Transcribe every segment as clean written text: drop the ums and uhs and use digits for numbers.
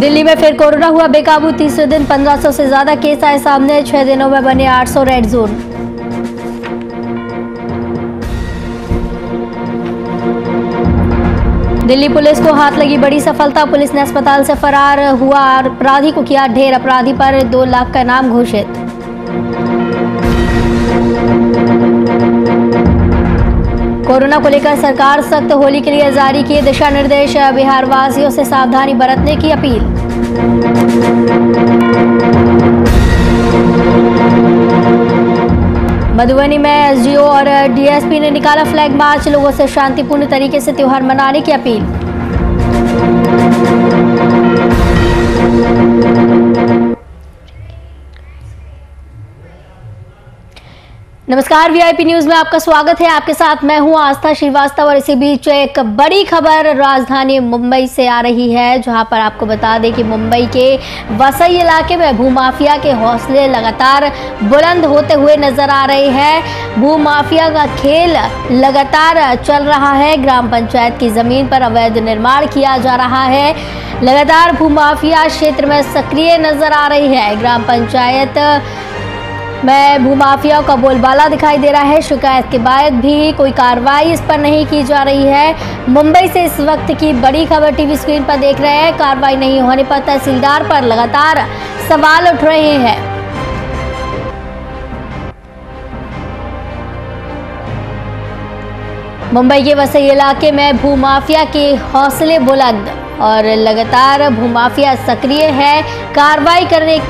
दिल्ली में फिर कोरोना हुआ बेकाबू। तीसरे दिन 1500 से ज्यादा केस आए सामने। 6 दिनों में बने 800 रेड जोन। दिल्ली पुलिस को हाथ लगी बड़ी सफलता। पुलिस ने अस्पताल से फरार हुआ अपराधी को किया ढेर। अपराधी पर 2 लाख का इनाम घोषित। कोरोना को लेकर सरकार सख्त। होली के लिए जारी किए दिशा निर्देश। बिहार वासियों से सावधानी बरतने की अपील। मधुबनी में एसडीओ और डीएसपी ने निकाला फ्लैग मार्च। लोगों से शांतिपूर्ण तरीके से त्योहार मनाने की अपील। नमस्कार, वीआईपी न्यूज में आपका स्वागत है। आपके साथ मैं हूं आस्था श्रीवास्तव और इसी बीच एक बड़ी खबर राजधानी मुंबई से आ रही है, जहां पर आपको बता दें कि मुंबई के वसई इलाके में भूमाफिया के हौसले लगातार बुलंद होते हुए नजर आ रहे हैं। भूमाफिया का खेल लगातार चल रहा है। ग्राम पंचायत की जमीन पर अवैध निर्माण किया जा रहा है। लगातार भूमाफिया क्षेत्र में सक्रिय नजर आ रही है। ग्राम पंचायत में भूमाफियाओं का बोलबाला दिखाई दे रहा है। शिकायत के बाद भी कोई कार्रवाई इस पर नहीं की जा रही है। मुंबई से इस वक्त की बड़ी खबर टीवी स्क्रीन पर देख रहे हैं। कार्रवाई नहीं होने पर तहसीलदार पर लगातार सवाल उठ रहे हैं। मुंबई के वसई इलाके में भूमाफिया के हौसले बुलंद और लगातार भूमाफिया सक्रिय है। कार्रवाई करने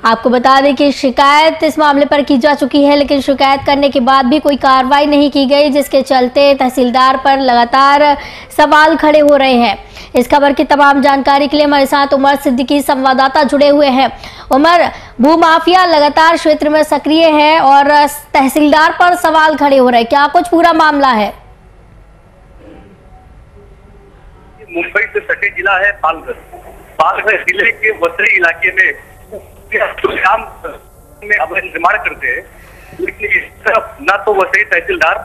आपको बता दें कि शिकायत इस मामले पर की जा चुकी है, लेकिन शिकायत करने के बाद भी कोई कार्रवाई नहीं की गई, जिसके चलते तहसीलदार पर लगातार सवाल खड़े हो रहे हैं। इस खबर की तमाम जानकारी के लिए हमारे साथ उमर सिद्दीकी संवाददाता जुड़े हुए हैं। उमर, भूमाफिया लगातार क्षेत्र में सक्रिय है और तहसीलदार पर सवाल खड़े हो रहे हैं, क्या कुछ पूरा मामला है? मुंबई से सटे जिला है पालघर जिले के वसई इलाके में में अवैध निर्माण करते हैं, लेकिन इस तरफ न तो वसई तहसीलदार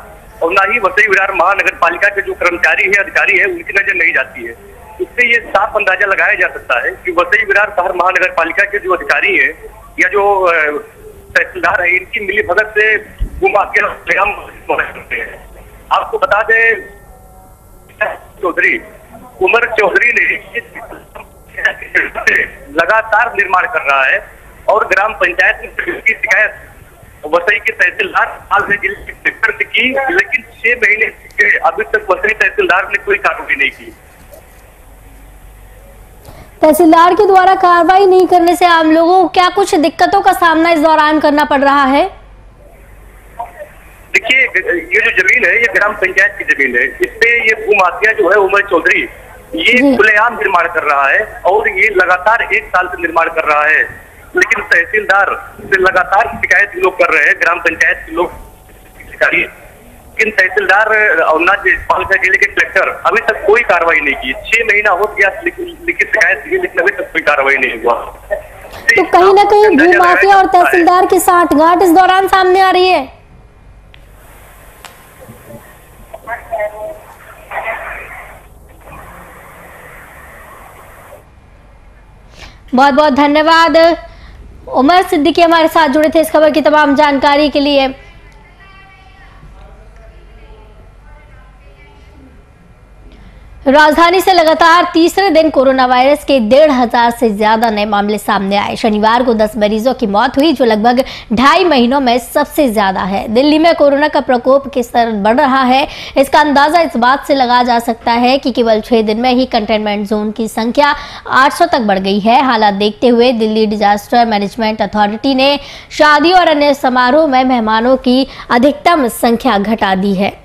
और न ही वसई विरार महानगर पालिका के जो कर्मचारी है, अधिकारी है, उनकी नजर नहीं जाती है। इससे ये साफ अंदाजा लगाया जा सकता है कि वसई विरार शहर महानगर पालिका के जो अधिकारी है या जो तहसीलदार है, इनकी मिली भगत से भूमाफिया करते हैं। आपको बता दें, उमर चौधरी ने लगातार निर्माण कर रहा है और ग्राम पंचायत में की शिकायत वसई के तहसीलदार जिले से की, लेकिन 6 महीने के अभी तक वसई तहसीलदार ने कोई कार्रवाई नहीं की। तहसीलदार के द्वारा कार्रवाई नहीं करने से आम लोगों को क्या कुछ दिक्कतों का सामना इस दौरान करना पड़ रहा है? देखिए, ये जो जमीन है, ये ग्राम पंचायत की जमीन है। इस पे ये भूमाफिया जो है उमर चौधरी ये खुलेआम निर्माण कर रहा है और ये लगातार 1 साल से निर्माण कर रहा है, लेकिन तहसीलदार से लगातार शिकायत लोग कर रहे हैं, ग्राम पंचायत के लोग, लेकिन तहसीलदार और पालघर जिले के कलेक्टर अभी तक कोई कार्रवाई नहीं की। 6 महीना हो गया लेकिन शिकायत की, लेकिन अभी तक कोई कार्रवाई नहीं हुआ। तो कहीं ना कहीं भूमाफिया और तहसीलदार की साठगांठ इस दौरान सामने आ रही है। बहुत बहुत धन्यवाद उमर सिद्दीकी हमारे साथ जुड़े थे इस खबर की तमाम जानकारी के लिए। राजधानी से लगातार तीसरे दिन कोरोना वायरस के 1,500 से ज्यादा नए मामले सामने आए। शनिवार को 10 मरीजों की मौत हुई, जो लगभग 2.5 महीनों में सबसे ज्यादा है। दिल्ली में कोरोना का प्रकोप किस तरह बढ़ रहा है, इसका अंदाजा इस बात से लगाया जा सकता है कि केवल 6 दिन में ही कंटेनमेंट जोन की संख्या 800 तक बढ़ गई है। हालात देखते हुए दिल्ली डिजास्टर मैनेजमेंट अथॉरिटी ने शादी और अन्य समारोह में मेहमानों की अधिकतम संख्या घटा दी है।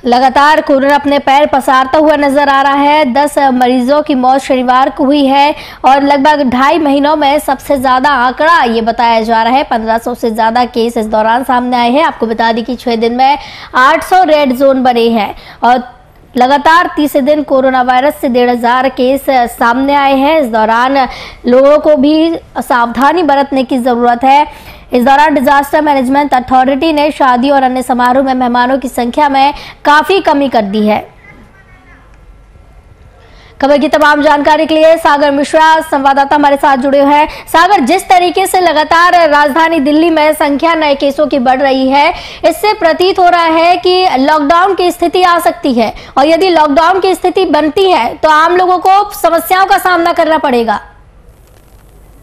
लगातार कोरोना अपने पैर पसारता हुआ नजर आ रहा है। 10 मरीजों की मौत शनिवार को हुई है और लगभग 2.5 महीनों में सबसे ज्यादा आंकड़ा ये बताया जा रहा है। 1500 से ज्यादा केस इस दौरान सामने आए हैं। आपको बता दें कि 6 दिन में 800 रेड जोन बने हैं और लगातार तीसरे दिन कोरोना वायरस से 1,500 केस सामने आए हैं। इस दौरान लोगों को भी सावधानी बरतने की जरूरत है। इस दौरान डिजास्टर मैनेजमेंट अथॉरिटी ने शादी और अन्य समारोह में मेहमानों की संख्या में काफी कमी कर दी है। खबर की तमाम जानकारी के लिए सागर मिश्रा संवाददाता हमारे साथ जुड़े हुए हैं। सागर, जिस तरीके से लगातार राजधानी दिल्ली में संख्या नए केसों की बढ़ रही है, इससे प्रतीत हो रहा है कि लॉकडाउन की स्थिति आ सकती है, और यदि लॉकडाउन की स्थिति बनती है तो आम लोगों को समस्याओं का सामना करना पड़ेगा।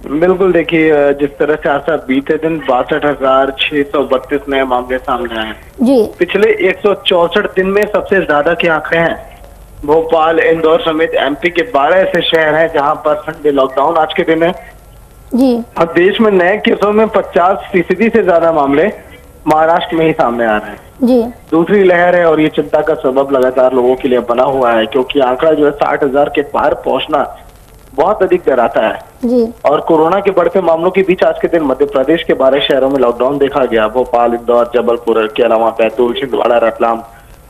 बिल्कुल, देखिए जिस तरह से आज बीते दिन 62,632 नए मामले सामने आए जी। पिछले 164 दिन में सबसे ज्यादा के आंकड़े हैं। भोपाल, इंदौर समेत एमपी के 12 ऐसे शहर हैं जहां पर संडे लॉकडाउन आज के दिन है जी। और देश में नए केसों में 50% से ज्यादा मामले महाराष्ट्र में ही सामने आ रहे हैं जी। दूसरी लहर है और ये चिंता का सबब लगातार लोगों के लिए बना हुआ है, क्योंकि आंकड़ा जो है 60,000 के पार पहुंचना बहुत अधिक डराता है जी। और कोरोना के बढ़ते मामलों के बीच आज के दिन मध्य प्रदेश के 12 शहरों में लॉकडाउन देखा गया। भोपाल, इंदौर, जबलपुर के अलावा बैतूल, छिंदवाड़ा, रतलाम,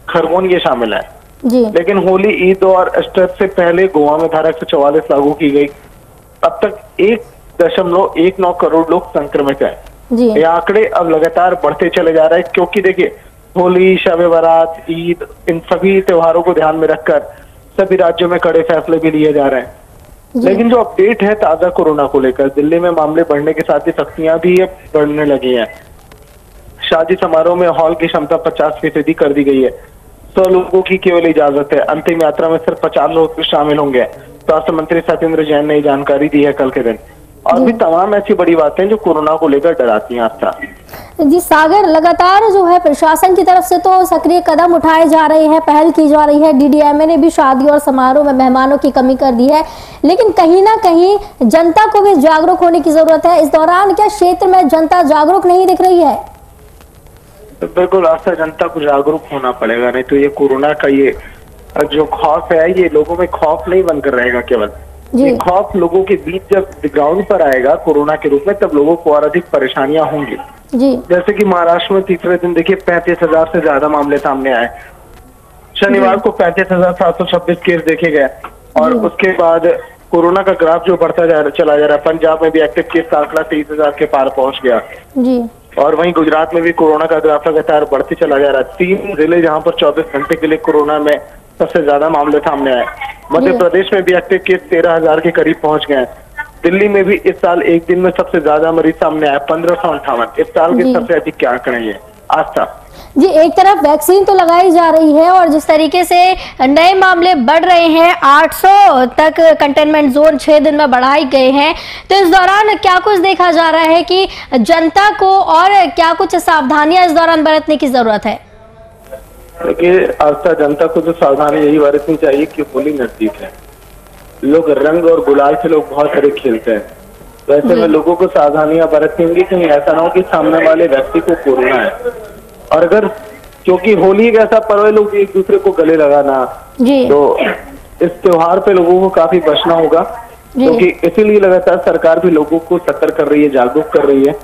खरगोन ये शामिल है जी। लेकिन होली, ईद और ईस्टर से पहले गोवा में धारा 144 लागू की गई। अब तक 1.19 करोड़ लोग संक्रमित हैं जी। ये आंकड़े अब लगातार बढ़ते चले जा रहे हैं, क्योंकि देखिए होली, शब बारात, ईद, इन सभी त्योहारों को ध्यान में रखकर सभी राज्यों में कड़े फैसले भी लिए जा रहे हैं। लेकिन जो अपडेट है ताजा कोरोना को लेकर, दिल्ली में मामले बढ़ने के साथ ही सख्तियां भी बढ़ने लगी हैं। शादी समारोह में हॉल की क्षमता 50% कर दी गई है। 100 लोगों की केवल इजाजत है। अंतिम यात्रा में सिर्फ 50 लोग शामिल होंगे। स्वास्थ्य मंत्री सत्येंद्र जैन ने जानकारी दी है कल के दिन। और भी तमाम ऐसी बड़ी बातें जो कोरोना को लेकर डराती हैं। आस्था जी, सागर, लगातार जो है प्रशासन की तरफ से तो सक्रिय कदम उठाए जा रहे हैं, पहल की जा रही है। डीडीएमए ने भी शादी और समारोह में मेहमानों की कमी कर दी है, लेकिन कहीं ना कहीं जनता को भी जागरूक होने की जरूरत है। इस दौरान क्या क्षेत्र में जनता जागरूक नहीं दिख रही है? बिल्कुल, आस्था, जनता को जागरूक होना पड़ेगा, नहीं तो ये कोरोना का ये जो खौफ है ये लोगों में खौफ नहीं बनकर रहेगा केवल। ये खौफ लोगों के बीच जब ग्राउंड पर आएगा कोरोना के रूप में, तब लोगों को और अधिक परेशानियां होंगी जी। जैसे कि महाराष्ट्र में तीसरे दिन देखिए 35,000 से ज्यादा मामले सामने आए। शनिवार को 35,726 केस देखे गए और उसके बाद कोरोना का ग्राफ जो बढ़ता चला जा रहा है। पंजाब में भी एक्टिव केस का आंकड़ा 23,000 के पार पहुंच गया जी। और वहीं गुजरात में भी कोरोना का ग्राफ लगातार बढ़ते चला जा रहा है। 3 जिले जहां पर 24 घंटे के लिए कोरोना में सबसे ज्यादा मामले सामने आए। मध्य प्रदेश में भी एक्टिव केस 13,000 के करीब पहुंच गए। दिल्ली में भी इस साल एक दिन में सबसे ज्यादा मरीज सामने आए, 1558। इस साल के सबसे अधिक के आंकड़े ये। आस्था जी, एक तरफ वैक्सीन तो लगाई जा रही है और जिस तरीके से नए मामले बढ़ रहे हैं, 800 तक कंटेनमेंट जोन 6 दिन में बढ़ाए गए हैं, तो इस दौरान क्या कुछ देखा जा रहा है कि जनता को और क्या कुछ सावधानियां इस दौरान बरतने की जरूरत है? देखिए आस्था, जनता को जो सावधानी यही बरतनी चाहिए कि होली नजदीक है। लोग रंग और गुलाल से लोग बहुत सारे खेलते हैं, वैसे में लोगों को सावधानियां बरतनी होंगी कहीं ऐसा ना हो कि सामने वाले व्यक्ति को कोरोना है। और अगर, क्योंकि होली एक ऐसा पर्व है, लोग एक दूसरे को गले लगाना, तो इस त्योहार पे लोगों को काफी बचना होगा, क्योंकि इसीलिए लगातार सरकार भी लोगों को सतर्क कर रही है, जागरूक कर रही है।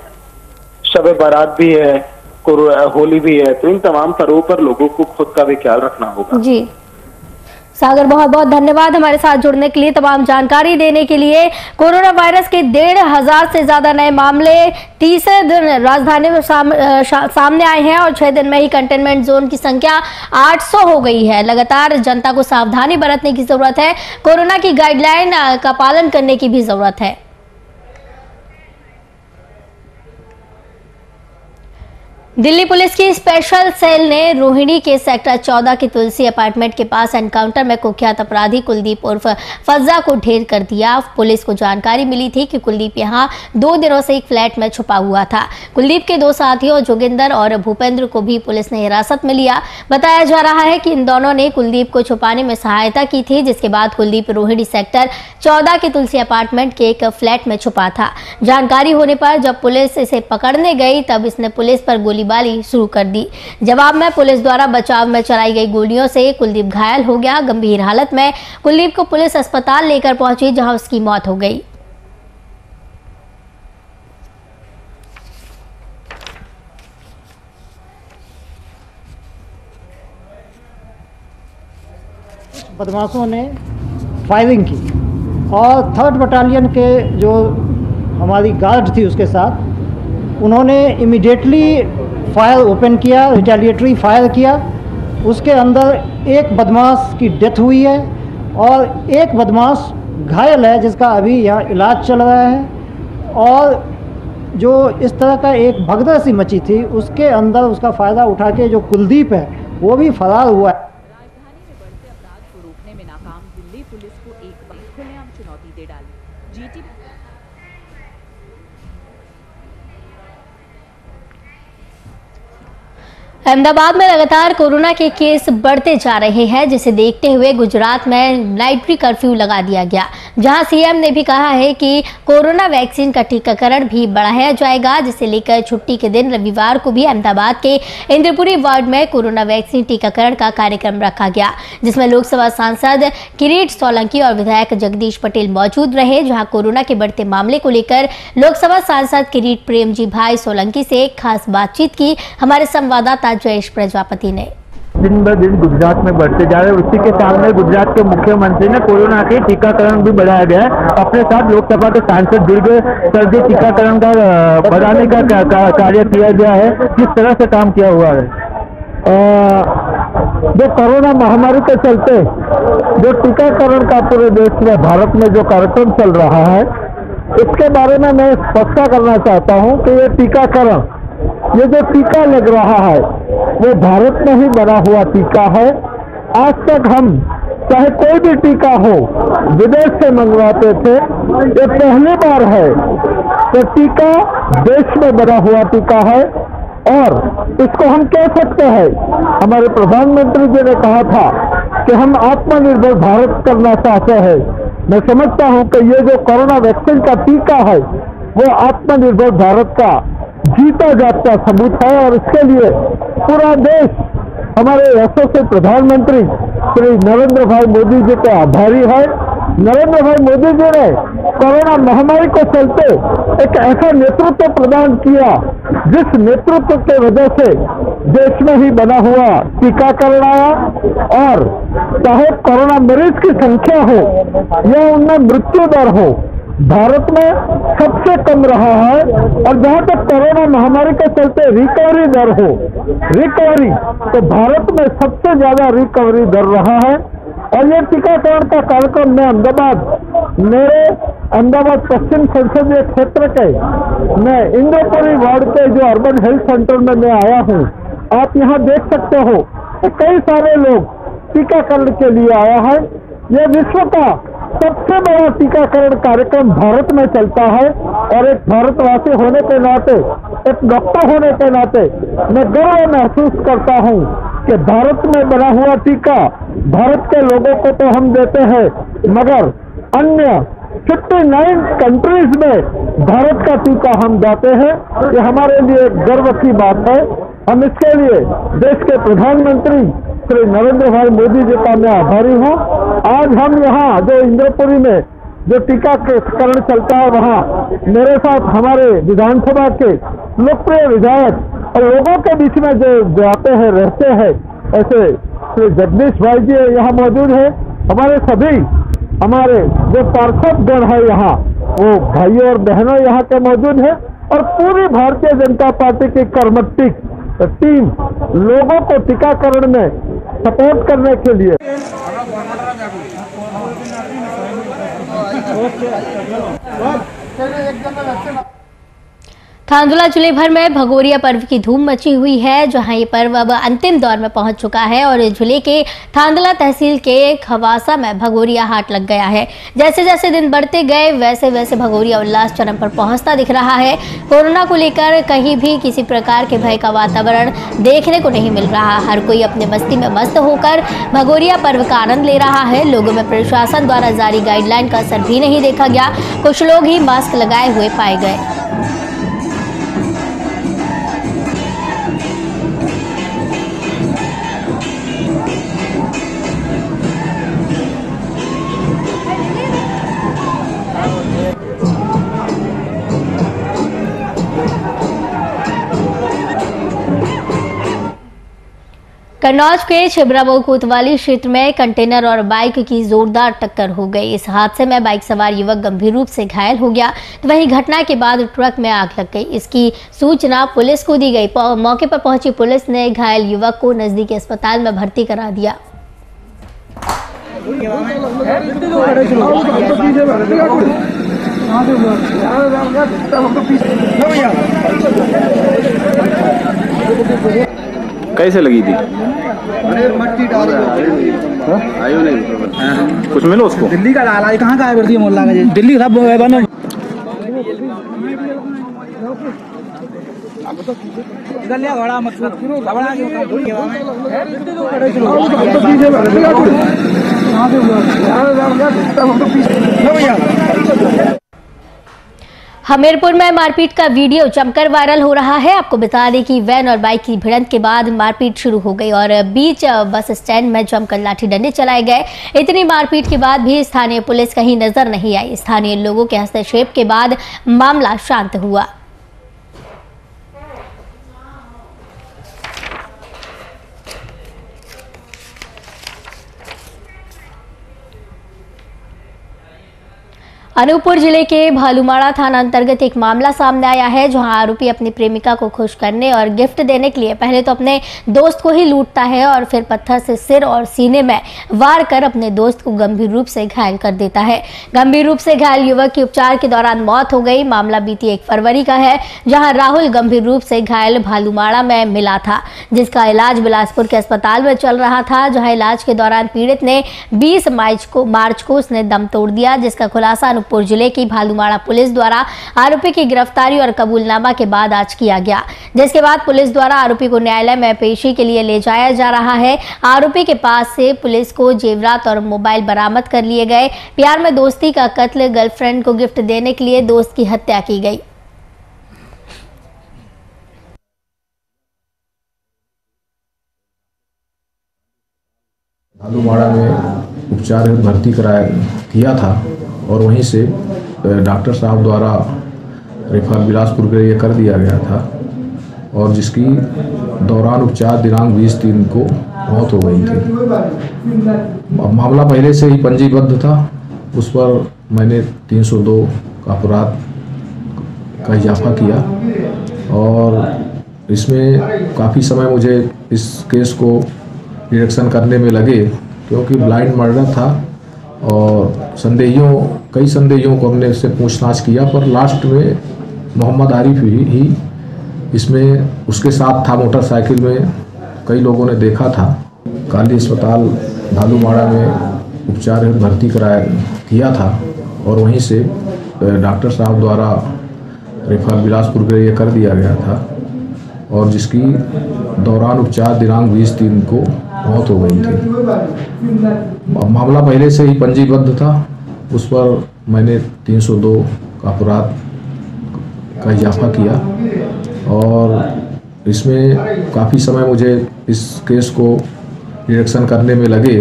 शब बारात भी है, होली भी है, तो इन तमाम पर्वों पर लोगों को खुद का भी ख्याल रखना होगा जी। सागर, बहुत बहुत धन्यवाद हमारे साथ जुड़ने के लिए, तमाम जानकारी देने के लिए। कोरोना वायरस के 1,500 से ज्यादा नए मामले तीसरे दिन राजधानी में सामने आए हैं और 6 दिन में ही कंटेनमेंट जोन की संख्या 800 हो गई है। लगातार जनता को सावधानी बरतने की जरूरत है, कोरोना की गाइडलाइन का पालन करने की भी जरूरत है। दिल्ली पुलिस की स्पेशल सेल ने रोहिणी के सेक्टर 14 की तुलसी अपार्टमेंट के पास एनकाउंटर में कुख्यात अपराधी कुलदीप उर्फ फज्जा को ढेर कर दिया। पुलिस को जानकारी मिली थी कि कुलदीप यहां 2 दिनों से एक फ्लैट में छुपा हुआ था। कुलदीप के 2 साथियों जोगिंदर और भूपेंद्र को भी पुलिस ने हिरासत में लिया। बताया जा रहा है कि इन दोनों ने कुलदीप को छुपाने में सहायता की थी, जिसके बाद कुलदीप रोहिणी सेक्टर 14 की तुलसी अपार्टमेंट के एक फ्लैट में छुपा था। जानकारी होने पर जब पुलिस इसे पकड़ने गई तब इसने पुलिस पर गोलीबारी शुरू कर दी। जवाब में पुलिस द्वारा बचाव में चलाई गई गोलियों से कुलदीप घायल हो गया। गंभीर हालत में कुलदीप को पुलिस अस्पताल लेकर पहुंची, जहां उसकी मौत हो गई। बदमाशों ने फायरिंग की और 3rd बटालियन के जो हमारी गार्ड थी उसके साथ उन्होंने इमीडिएटली फायर ओपन किया, रिटेलिएटरी फायर किया। उसके अंदर एक बदमाश की डेथ हुई है और एक बदमाश घायल है जिसका अभी यहाँ इलाज चल रहा है। और जो इस तरह का एक भगदड़ सी मची थी उसके अंदर उसका फ़ायदा उठा के जो कुलदीप है वो भी फरार हुआ है। राजधानी में बढ़ते अपराध को रोकने में नाकाम दिल्ली पुलिस को एक बार खुलेआम चुनौती दे डाली। जीटी अहमदाबाद में लगातार कोरोना के केस बढ़ते जा रहे हैं, जिसे देखते हुए गुजरात में नाइट कर्फ्यू लगा दिया गया, जहां सीएम ने भी कहा है कि कोरोना वैक्सीन का टीकाकरण भी बढ़ाया जाएगा, जिसे लेकर छुट्टी के दिन रविवार को भी अहमदाबाद के इंद्रपुरी वार्ड में कोरोना वैक्सीन टीकाकरण का कार्यक्रम रखा गया, जिसमें लोकसभा सांसद किरीट सोलंकी और विधायक जगदीश पटेल मौजूद रहे। जहाँ कोरोना के बढ़ते मामले को लेकर लोकसभा सांसद किरीट प्रेमजी भाई सोलंकी से खास बातचीत की हमारे संवाददाता जयेश प्रजापति ने। दिन ब दिन गुजरात में बढ़ते जा रहे हैं, उसी के सामने गुजरात के मुख्यमंत्री ने कोरोना के टीकाकरण भी बढ़ाया गया है। अपने साथ लोकसभा के सांसद जुड़ गए, सर्दी टीकाकरण का बढ़ाने का कार्य किया गया है। किस तरह से काम किया हुआ है? जो कोरोना महामारी के चलते जो टीकाकरण का पूरे देश में भारत में जो कार्यक्रम चल रहा है, इसके बारे में मैं स्पष्ट करना चाहता हूं कि ये टीकाकरण, ये जो टीका लग रहा है वो भारत में ही बना हुआ टीका है। आज तक हम चाहे कोई भी टीका हो विदेश से मंगवाते थे, ये पहली बार है तो टीका देश में बना हुआ टीका है। और इसको हम कह सकते हैं, हमारे प्रधानमंत्री जी ने कहा था कि हम आत्मनिर्भर भारत करना चाहते हैं। मैं समझता हूं कि ये जो कोरोना वैक्सीन का टीका है वो आत्मनिर्भर भारत का जीता जागता सबूत है। और इसके लिए पूरा देश हमारे यशस्वी प्रधानमंत्री श्री नरेंद्र भाई मोदी जी के आभारी है। नरेंद्र भाई मोदी जी ने कोरोना महामारी को चलते एक ऐसा नेतृत्व प्रदान किया जिस नेतृत्व के वजह से देश में ही बना हुआ टीकाकरण आया। और चाहे कोरोना मरीज की संख्या हो या उनमें मृत्यु दर हो, भारत में सबसे कम रहा है। और जहां तक कोरोना महामारी के चलते रिकवरी दर हो, रिकवरी तो भारत में सबसे ज्यादा रिकवरी दर रहा है। और ये टीकाकरण का कार्यक्रम मैं मेरे अहमदाबाद पश्चिम संसदीय क्षेत्र के मैं इंद्रपुरी वार्ड के जो अर्बन हेल्थ सेंटर में मैं आया हूँ, आप यहाँ देख सकते हो कि कई सारे लोग टीकाकरण के लिए आया है। यह विश्व का सबसे बड़ा टीकाकरण कार्यक्रम भारत में चलता है। और एक भारतवासी होने के नाते, एक डॉक्टर होने के नाते मैं गर्व महसूस करता हूं कि भारत में बना हुआ टीका भारत के लोगों को तो हम देते हैं, मगर अन्य 59 कंट्रीज में भारत का टीका हम जाते हैं। ये हमारे लिए गर्व की बात है। हम इसके लिए देश के प्रधानमंत्री श्री नरेंद्र भाई मोदी जी का मैं आभारी हूँ। आज हम यहाँ जो इंद्रपुरी में जो टीकाकरण चलता है, वहाँ मेरे साथ हमारे विधानसभा के लोकप्रिय विधायक और लोगों के बीच में जो जाते हैं, रहते हैं, ऐसे श्री जगदीश भाई जी यहाँ मौजूद है। हमारे जो पार्षद गण है यहाँ, वो भाइयों और बहनों यहाँ के मौजूद है। और पूरी भारतीय जनता पार्टी की कर्मठी टीम लोगों को टीकाकरण में सपोर्ट करने के लिए थांदुला जिले भर में भगोरिया पर्व की धूम मची हुई है, जहां ये पर्व अब अंतिम दौर में पहुंच चुका है और जिले के थांदला तहसील के खवासा में भगोरिया हाट लग गया है। जैसे जैसे दिन बढ़ते गए वैसे वैसे भगोरिया उल्लास चरम पर पहुंचता दिख रहा है। कोरोना को लेकर कहीं भी किसी प्रकार के भय का वातावरण देखने को नहीं मिल रहा। हर कोई अपने मस्ती में मस्त होकर भगोरिया पर्व का आनंद ले रहा है। लोगों में प्रशासन द्वारा जारी गाइडलाइन का असर भी नहीं देखा गया। कुछ लोग ही मास्क लगाए हुए पाए गए। कन्नौज के छिबरामऊ कोतवाली क्षेत्र में कंटेनर और बाइक की जोरदार टक्कर हो गई। इस हादसे में बाइक सवार युवक गंभीर रूप से घायल हो गया, तो वहीं घटना के बाद ट्रक में आग लग गई। इसकी सूचना पुलिस को दी गई। मौके पर पहुंची पुलिस ने घायल युवक को नजदीकी अस्पताल में भर्ती करा दिया। कैसे लगी थी? मट्टी डाल आयो नहीं कुछ मिलो उसको। दिल्ली का लाला है, कहाँ का है? वर्दी मोहल्ला का जी, दिल्ली सब बनो घोड़ा मत हमीरपुर में मारपीट का वीडियो जमकर वायरल हो रहा है। आपको बता दें कि वैन और बाइक की भिड़ंत के बाद मारपीट शुरू हो गई और बीच बस स्टैंड में जमकर लाठी डंडे चलाए गए। इतनी मारपीट के बाद भी स्थानीय पुलिस कहीं नजर नहीं आई। स्थानीय लोगों के हस्तक्षेप के बाद मामला शांत हुआ। अनूपपुर जिले के भालूमाड़ा थाना अंतर्गत एक मामला सामने आया है, जहां आरोपी अपनी प्रेमिका को खुश करने और गिफ्ट देने के लिए पहले तो अपने दोस्त को ही लूटता है और फिर पत्थर से सिर और सीने में वार कर अपने दोस्त को गंभीर रूप से घायल कर देता है। गंभीर रूप से घायल युवक की उपचार के दौरान मौत हो गई। मामला बीती 1 फरवरी का है, जहाँ राहुल गंभीर रूप से घायल भालूमाड़ा में मिला था, जिसका इलाज बिलासपुर के अस्पताल में चल रहा था। जहाँ इलाज के दौरान पीड़ित ने 20 मार्च को उसने दम तोड़ दिया, जिसका खुलासा अनूपपुर जिले की भालूमाड़ा पुलिस द्वारा आरोपी की गिरफ्तारी और कबूलनामा के बाद आज किया गया, जिसके बाद पुलिस द्वारा आरोपी को न्यायालय में पेशी के लिए ले जाया जा रहा है। आरोपी के पास से पुलिस को जेवरात और मोबाइल बरामद कर लिए गए। प्यार में दोस्ती का कत्ल, गर्लफ्रेंड को गिफ्ट देने के लिए दोस्त की हत्या की गई। भालूमाड़ा में उपचार भर्ती किया था और वहीं से डॉक्टर साहब द्वारा रेफर बिलासपुर के लिए कर दिया गया था और जिसकी दौरान उपचार दिनांक 20/3 को मौत हो गई थी। मामला पहले से ही पंजीबद्ध था, उस पर मैंने 302 का अपराध का इजाफा किया और इसमें काफ़ी समय मुझे इस केस को डिटेक्शन करने में लगे, क्योंकि ब्लाइंड मर्डर था और कई संदेहियों को हमने इससे पूछताछ किया, पर लास्ट में मोहम्मद आरिफ ही इसमें उसके साथ था। मोटरसाइकिल में कई लोगों ने देखा था। काली अस्पताल भालूमाड़ा में उपचार भर्ती किया था और वहीं से डॉक्टर साहब द्वारा रेफर बिलासपुर के लिए कर दिया गया था और जिसकी दौरान उपचार दिनांक 20/3 को मौत हो गई थी। मामला पहले से ही पंजीबद्ध था, उस पर मैंने 302 का अपराध का इजाफा किया और इसमें काफ़ी समय मुझे इस केस को डिटेक्शन करने में लगे,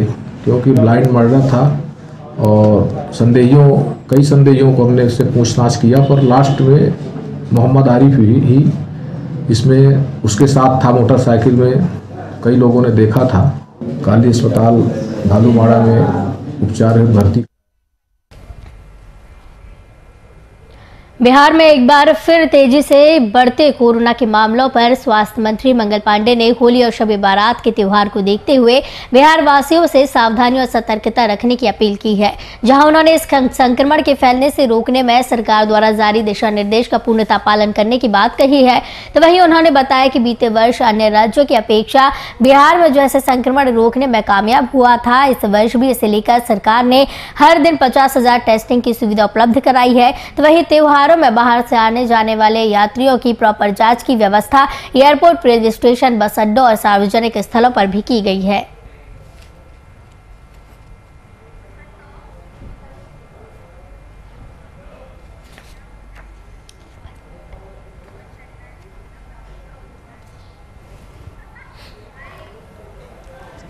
क्योंकि ब्लाइंड मर्डर था और कई संदेहियों को हमने इससे पूछताछ किया, पर लास्ट में मोहम्मद आरिफ ही इसमें उसके साथ था। मोटरसाइकिल में कई लोगों ने देखा था। काली अस्पताल भालूमाड़ा में उपचार भर्ती। बिहार में एक बार फिर तेजी से बढ़ते कोरोना के मामलों पर स्वास्थ्य मंत्री मंगल पांडे ने होली और शब बारात के त्योहार को देखते हुए बिहार वासियों से सावधानी और सतर्कता रखने की अपील की है, जहां उन्होंने इस संक्रमण के फैलने से रोकने में सरकार द्वारा जारी दिशा निर्देश का पूर्णतः पालन करने की बात कही है। तो वहीं उन्होंने बताया कि बीते वर्ष अन्य राज्यों की अपेक्षा बिहार में जो ऐसे संक्रमण रोकने में कामयाब हुआ था, इस वर्ष भी इसे लेकर सरकार ने हर दिन 50,000 टेस्टिंग की सुविधा उपलब्ध कराई है। तो वहीं त्योहारों में बाहर से आने जाने वाले यात्रियों की प्रॉपर जांच की व्यवस्था एयरपोर्ट, रेलवे स्टेशन, बस अड्डों और सार्वजनिक स्थलों पर भी की गई है।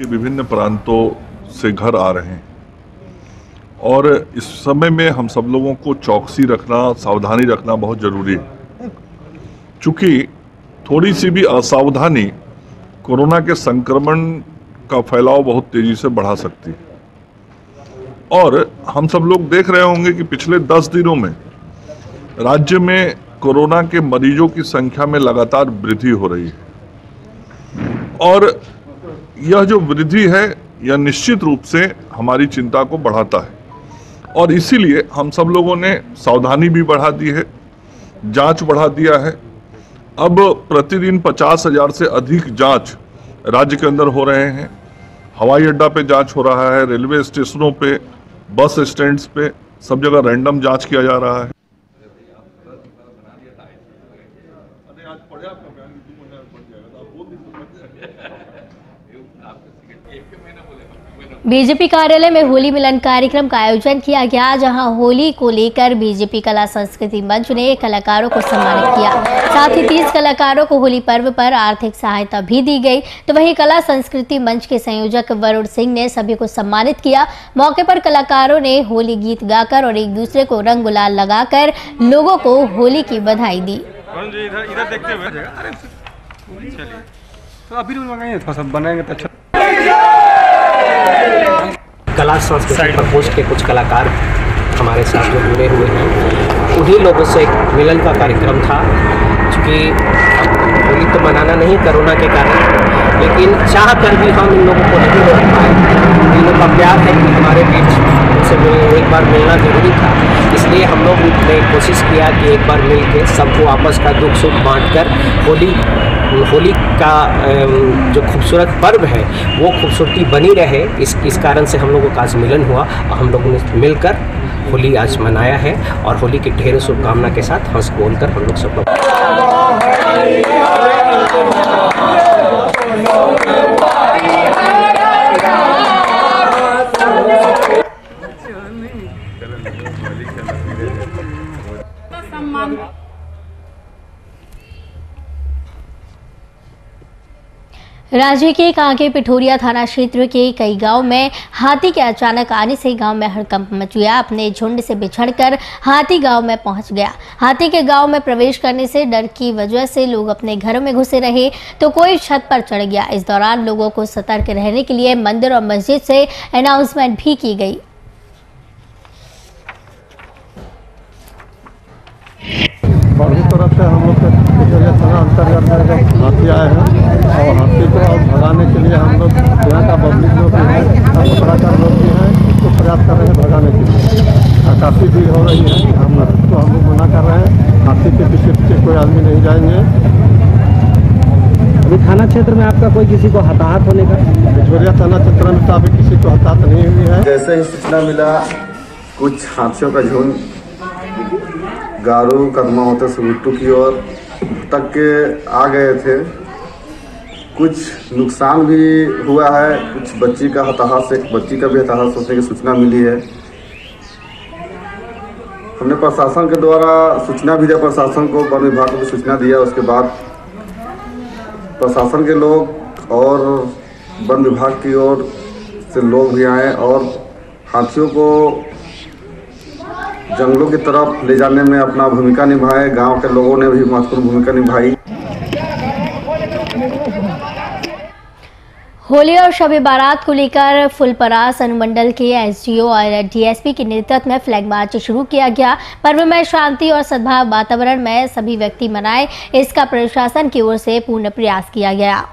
विभिन्न प्रांतों से घर आ रहे हैं और इस समय में हम सब लोगों को चौकसी रखना, सावधानी रखना बहुत ज़रूरी है, चूँकि थोड़ी सी भी असावधानी कोरोना के संक्रमण का फैलाव बहुत तेजी से बढ़ा सकती है। और हम सब लोग देख रहे होंगे कि पिछले 10 दिनों में राज्य में कोरोना के मरीजों की संख्या में लगातार वृद्धि हो रही है और यह जो वृद्धि है यह निश्चित रूप से हमारी चिंता को बढ़ाता है और इसीलिए हम सब लोगों ने सावधानी भी बढ़ा दी है, जांच बढ़ा दिया है। अब प्रतिदिन 50,000 से अधिक जांच राज्य के अंदर हो रहे हैं। हवाई अड्डा पे जांच हो रहा है, रेलवे स्टेशनों पे, बस स्टैंड्स पे, सब जगह रैंडम जांच किया जा रहा है। बीजेपी कार्यालय में होली मिलन कार्यक्रम का आयोजन किया गया, जहां होली को लेकर बीजेपी कला संस्कृति मंच ने कलाकारों को सम्मानित किया। साथ ही 30 कलाकारों को होली पर्व पर आर्थिक सहायता भी दी गई। तो वहीं कला संस्कृति मंच के संयोजक वरुण सिंह ने सभी को सम्मानित किया। मौके पर कलाकारों ने होली गीत गाकर और एक दूसरे को रंग गुलाल लगाकर लोगों को होली की बधाई दी। इधर देखते हुए तो अभी बनाएंगे तो अच्छा। कला संस्कृति प्रकोष्ठ के कुछ कलाकार हमारे साथ जो जुड़े हुए हैं, उन्हीं लोगों से एक मिलन का कार्यक्रम था। चूँकि होली तो मनाना नहीं कोरोना के कारण, लेकिन चाह कर भी हम इन लोगों को नहीं रोक पाए। इन लोगों का प्यार है कि हमारे बीच उनसे एक बार मिलना जरूरी था, इसलिए हम लोग ने कोशिश किया कि एक बार मिल के सबको आपस का दुख सुख बांट कर होली का जो खूबसूरत पर्व है वो खूबसूरती बनी रहे। इस कारण से हम लोगों का आज मिलन हुआ और हम लोगों ने मिलकर होली आज मनाया है और होली की ढेर शुभकामना के साथ हंस बोलकर हम लोग सब राज्य के कांके पिठोरिया थाना क्षेत्र के कई गांव में हाथी के अचानक आने से गांव में हड़कंप मच गया। अपने झुंड से बिछड़कर हाथी गांव में पहुंच गया। हाथी के गांव में प्रवेश करने से डर की वजह से लोग अपने घरों में घुसे रहे तो कोई छत पर चढ़ गया। इस दौरान लोगों को सतर्क रहने के लिए मंदिर और मस्जिद से अनाउंसमेंट भी की गई। तरफ से हम लोग थाना अंतर्गत में हाथी आए हैं और हाथी को भगाने के लिए हम लोग यहाँ का पब्लिक लोग भी है, पकड़ाकर लोग भी हैं, उसको प्रयास कर रहे हैं भगाने के लिए। काफ़ी भीड़ हो रही है, हम लोग मना कर रहे हैं। हाथी के पीछे कोई आदमी नहीं जाएंगे। अभी थाना क्षेत्र में आपका कोई किसी को हताहत होने का? पिठोरिया थाना क्षेत्र में तो अभी किसी को हताहत नहीं हुई है। जैसे ही सूचना मिला कुछ हाथियों का झुंड गारू कदमा होते सुगुट्टू की ओर तक के आ गए थे। कुछ नुकसान भी हुआ है, कुछ बच्ची का हताहत से बच्ची का भी हताहत होने की सूचना मिली है। हमने प्रशासन के द्वारा सूचना भी दिया, प्रशासन को वन विभाग को भी सूचना दिया। उसके बाद प्रशासन के लोग और वन विभाग की ओर से लोग भी आए और हाथियों को जंगलों की तरफ ले जाने में अपना भूमिका निभाए। गांव के लोगों ने भी महत्वपूर्ण भूमिका निभाई। होली और शब बारात को लेकर फुलपरास अनुमंडल के एसडीओ और डीएसपी के नेतृत्व में फ्लैग मार्च शुरू किया गया। पर्व में शांति और सद्भाव वातावरण में सभी व्यक्ति मनाएं, इसका प्रशासन की ओर से पूर्ण प्रयास किया गया।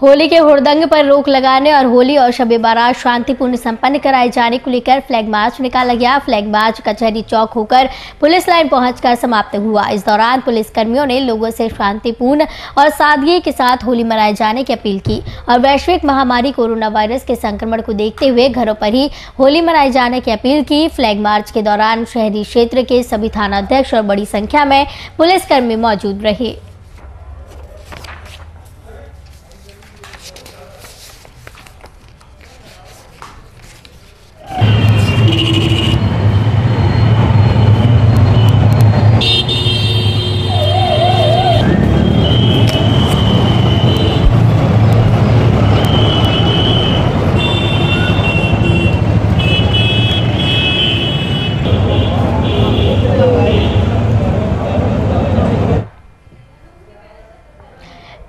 होली के हुड़दंग पर रोक लगाने और होली और शब बारात शांतिपूर्ण संपन्न कराए जाने को लेकर फ्लैग मार्च निकाला गया। फ्लैग मार्च कचहरी चौक होकर पुलिस लाइन पहुंचकर समाप्त हुआ। इस दौरान पुलिस कर्मियों ने लोगों से शांतिपूर्ण और सादगी के साथ होली मनाए जाने की अपील की और वैश्विक महामारी कोरोना वायरस के संक्रमण को देखते हुए घरों पर ही होली मनाए जाने की अपील की। फ्लैग मार्च के दौरान शहरी क्षेत्र के सभी थानाध्यक्ष और बड़ी संख्या में पुलिसकर्मी मौजूद रहे।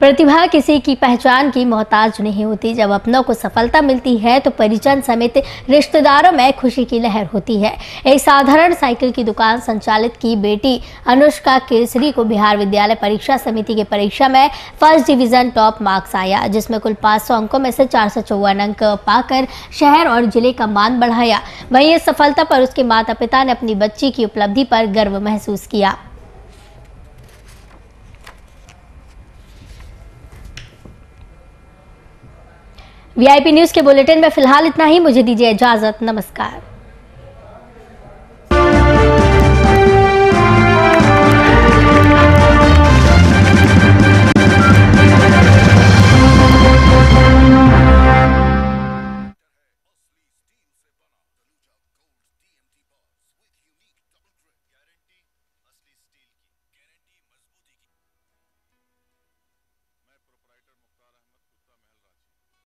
प्रतिभा किसी की पहचान की मोहताज नहीं होती। जब अपनों को सफलता मिलती है तो परिजन समेत रिश्तेदारों में खुशी की लहर होती है। एक साधारण साइकिल की दुकान संचालित की बेटी अनुष्का केसरी को बिहार विद्यालय परीक्षा समिति की परीक्षा में फर्स्ट डिवीजन टॉप मार्क्स आया, जिसमें कुल 500 अंकों में से 454 अंक पाकर शहर और जिले का मान बढ़ाया। वहीं इस सफलता पर उसके माता पिता ने अपनी बच्ची की उपलब्धि पर गर्व महसूस किया। वीआईपी न्यूज के बुलेटिन में फिलहाल इतना ही। मुझे दीजिए इजाजत। नमस्कार।